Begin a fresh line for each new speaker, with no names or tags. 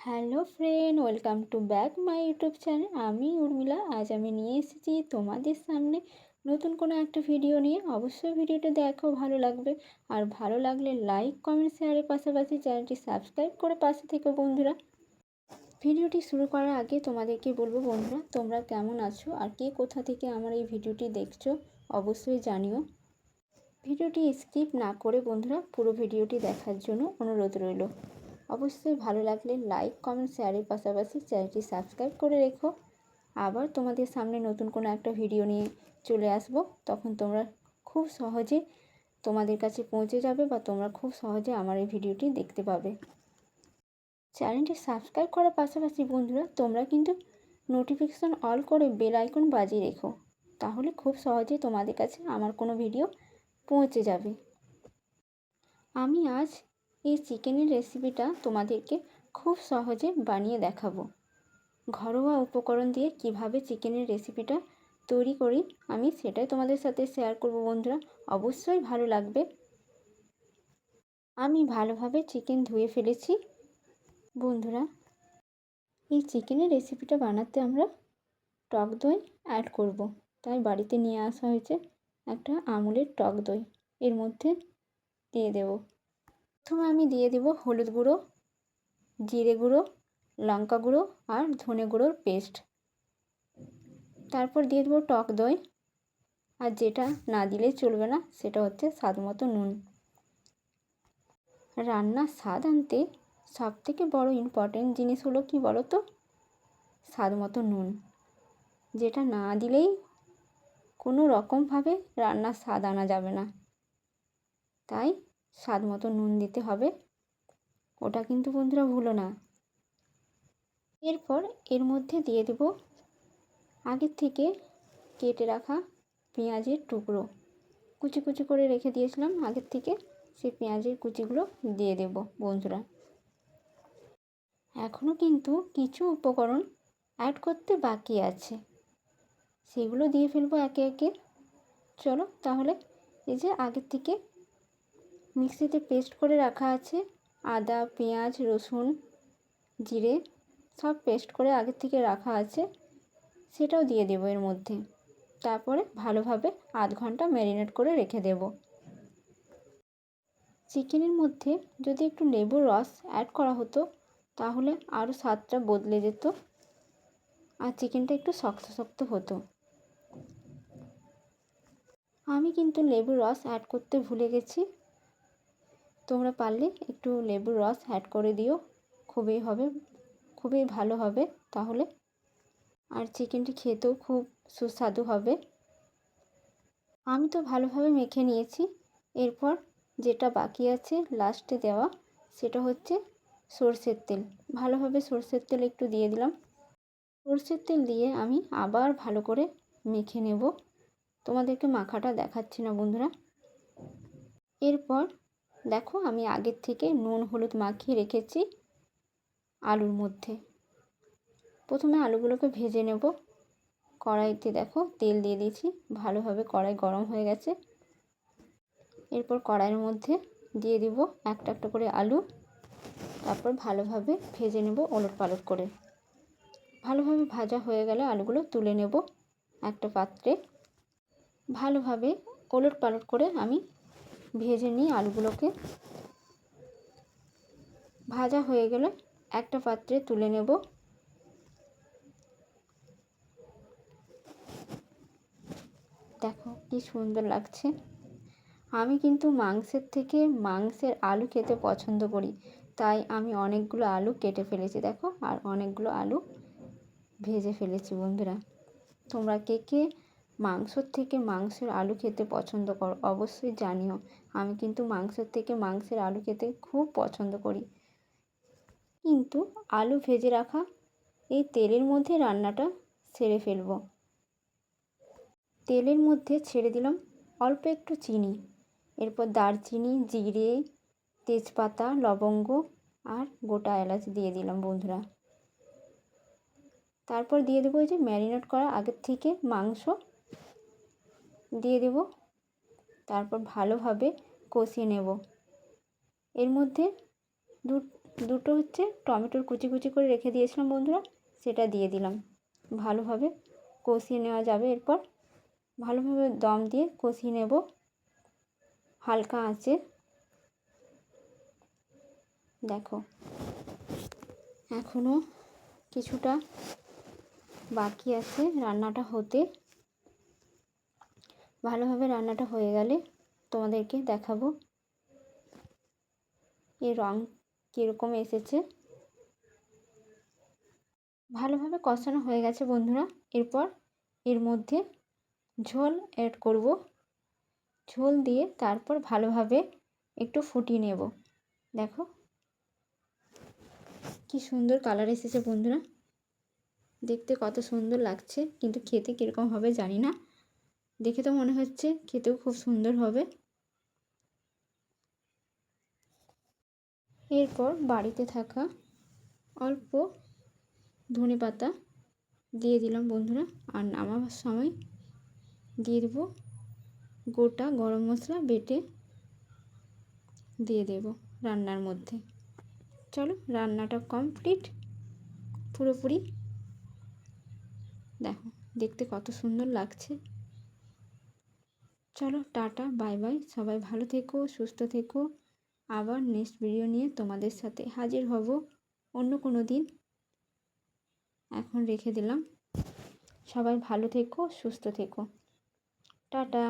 Hello friend, welcome to back my YouTube channel. আমি উর্মিলা। আজ আমি নিয়ে এসেছি তোমাদের সামনে নতুন কোনো একটা ভিডিও নিয়ে। অবশ্যই ভিডিওটা দেখো, ভালো লাগবে। আর ভালো লাগলে লাইক, কমেন্ট, শেয়ারের পাশাপাশি চ্যানেলটি সাবস্ক্রাইব করে পাশে থেকো বন্ধুরা। ভিডিওটি শুরু করার আগে তোমাদেরকে বলবো বন্ধুরা, তোমরা কেমন আছো আর কে কোথা থেকে আমার এই ভিডিওটি দেখছো অবশ্যই জানিও। ভিডিওটি স্কিপ না করে বন্ধুরা পুরো ভিডিওটি দেখার জন্য অনুরোধ রইল। অবশ্যই ভালো লাগলে লাইক, কমেন্ট, শেয়ারের পাশাপাশি চ্যানেলটি সাবস্ক্রাইব করে রেখো। আবার তোমাদের সামনে নতুন কোনো একটা ভিডিও নিয়ে চলে আসব, তখন তোমরা খুব সহজে তোমাদের কাছে পৌঁছে যাবে বা তোমরা খুব সহজে আমার এই ভিডিওটি দেখতে পাবে। চ্যানেলটি সাবস্ক্রাইব করার পাশাপাশি বন্ধুরা তোমরা কিন্তু নোটিফিকেশান অল করে বেল আইকন বাজিয়ে রেখো, তাহলে খুব সহজে তোমাদের কাছে আমার কোনো ভিডিও পৌঁছে যাবে। আমি আজ এই চিকেনের রেসিপিটা তোমাদেরকে খুব সহজে বানিয়ে দেখাবো। ঘরোয়া উপকরণ দিয়ে কিভাবে চিকেনের রেসিপিটা তৈরি করি আমি সেটাই তোমাদের সাথে শেয়ার করব বন্ধুরা। অবশ্যই ভালো লাগবে। আমি ভালোভাবে চিকেন ধুয়ে ফেলেছি বন্ধুরা। এই চিকেনের রেসিপিটা বানাতে আমরা টক দই অ্যাড করব, তাই বাড়িতে নিয়ে আসা হয়েছে একটা আমুলের টক দই। এর মধ্যে দিয়ে দেব, প্রথমে আমি দিয়ে দেব হলুদ গুঁড়ো, জিরে গুঁড়ো, লঙ্কা গুঁড়ো আর ধনে গুঁড়োর পেস্ট। তারপর দিয়ে দেবো টক দই, আর যেটা না দিলেই চলবে না সেটা হচ্ছে স্বাদ মতো নুন। রান্নার স্বাদ আনতে সবথেকে বড় ইম্পর্টেন্ট জিনিস হলো কি বলো তো? স্বাদ মতো নুন। যেটা না দিলেই কোনো রকমভাবে রান্নার স্বাদ আনা যাবে না, তাই স্বাদ মতো নুন দিতে হবে, ওটা কিন্তু বন্ধুরা ভুলো না। এরপর এর মধ্যে দিয়ে দেব আগের থেকে কেটে রাখা পেঁয়াজের টুকরো, কুচি কুচি করে রেখে দিয়েছিলাম আগের থেকে, সেই পেঁয়াজের কুচিগুলো দিয়ে দেব বন্ধুরা। এখনও কিন্তু কিছু উপকরণ অ্যাড করতে বাকি আছে, সেগুলো দিয়ে ফেলবো একে একে। চলো তাহলে, এই যে আগের থেকে মিক্সিতে পেস্ট করে রাখা আছে আদা, পেঁয়াজ, রসুন, জিরে, সব পেস্ট করে আগের থেকে রাখা আছে, সেটাও দিয়ে দেবো এর মধ্যে। তারপরে ভালোভাবে আধ ঘন্টা ম্যারিনেট করে রেখে দেব। চিকেনের মধ্যে যদি একটু লেবুর রস অ্যাড করা হতো তাহলে আরও স্বাদটা বদলে যেত আর চিকেনটা একটু শক্ত শক্ত হতো। আমি কিন্তু লেবুর রস অ্যাড করতে ভুলে গেছি, তোমরা পারলে একটু লেবুর রস অ্যাড করে দিও, খুবই ভালো হবে তাহলে, আর চিকেনটি খেতেও খুব সুস্বাদু হবে। আমি তো ভালোভাবে মেখে নিয়েছি। এরপর যেটা বাকি আছে লাস্টে দেওয়া, সেটা হচ্ছে সরষের তেল। ভালোভাবে সরষের তেল একটু দিয়ে দিলাম। সরষের তেল দিয়ে আমি আবার ভালো করে মেখে নেব, তোমাদেরকে মাখাটা দেখাচ্ছি না বন্ধুরা। এরপর দেখো আমি আগের থেকে নুন হলুদ মাখিয়ে রেখেছি আলুর মধ্যে। প্রথমে আলুগুলোকে ভেজে নেব। কড়াইতে দেখো তেল দিয়ে দিয়েছি, ভালোভাবে কড়াই গরম হয়ে গেছে। এরপর কড়াইয়ের মধ্যে দিয়ে দিব একটা একটা করে আলু, তারপর ভালোভাবে ভেজে নেব ওলট পালট করে। ভালোভাবে ভাজা হয়ে গেলে আলুগুলো তুলে নেব একটা পাত্রে। ভালোভাবে ওলট পালট করে আমি ভেজে নিই আলুগুলোকে। ভাজা হয়ে গেলে একটা পাত্রে তুলে নেব। দেখো কি সুন্দর লাগছে। আমি কিন্তু মাংসের থেকে মাংসের আলু খেতে পছন্দ করি, তাই আমি অনেকগুলো আলু কেটে ফেলেছি দেখো, আর অনেকগুলো আলু ভেজে ফেলেছি বন্ধুরা। তোমরা কে কে মাংসর থেকে মাংসের আলু খেতে পছন্দ করো অবশ্যই জানিও। আমি কিন্তু মাংসের থেকে মাংসের আলু খেতে খুব পছন্দ করি। কিন্তু আলু ভেজে রাখা এই তেলের মধ্যে রান্নাটা সেরে ফেলবো। তেলের মধ্যে ছেড়ে দিলাম অল্প একটু চিনি, এরপর দারচিনি, জিরে, তেজপাতা, লবঙ্গ আর গোটা এলাচ দিয়ে দিলাম বন্ধুরা। তারপর দিয়ে দেবো এই যে ম্যারিনেট করা আগের থেকে মাংস দিয়ে দেব। তারপর ভালোভাবে কষিয়ে নেব। এর মধ্যে দুটো হচ্ছে টমেটোর কুচি কুচি করে রেখে দিয়েছিলাম বন্ধুরা, সেটা দিয়ে দিলাম। ভালোভাবে কষিয়ে নেওয়া যাবে। এরপর ভালোভাবে দম দিয়ে কষিয়ে নেব হালকা আঁচে। দেখো এখনও কিছুটা বাকি আছে রান্নাটা হতে। ভালোভাবে রান্নাটা হয়ে গেলে তোমাদেরকে দেখাবো এর রং কীরকম এসেছে। ভালোভাবে কষানো হয়ে গেছে বন্ধুরা। এরপর এর মধ্যে ঝোল অ্যাড করব। ঝোল দিয়ে তারপর ভালোভাবে একটু ফুটিয়ে নেব। দেখো কি সুন্দর কালার এসেছে বন্ধুরা, দেখতে কত সুন্দর লাগছে, কিন্তু খেতে কীরকম হবে জানি না। দেখে তো মনে হচ্ছে খেতেও খুব সুন্দর হবে। এরপর বাড়িতে থাকা অল্প ধনেপাতা দিয়ে দিলাম বন্ধুরা। আর নামাবার সময় দিয়ে দেবো গোটা গরম মশলা বেটে দিয়ে দেব রান্নার মধ্যে। চলো রান্নাটা কমপ্লিট পুরোপুরি। দেখো দেখতে কত সুন্দর লাগছে। চলো টাটা বাই বাই, সবাই ভালো থেকো, সুস্থ থেকো। আবার নেক্সট ভিডিও নিয়ে তোমাদের সাথে হাজির হব অন্য কোনো দিন। এখন রেখে দিলাম। সবাই ভালো থেকো, সুস্থ থেকো, টাটা।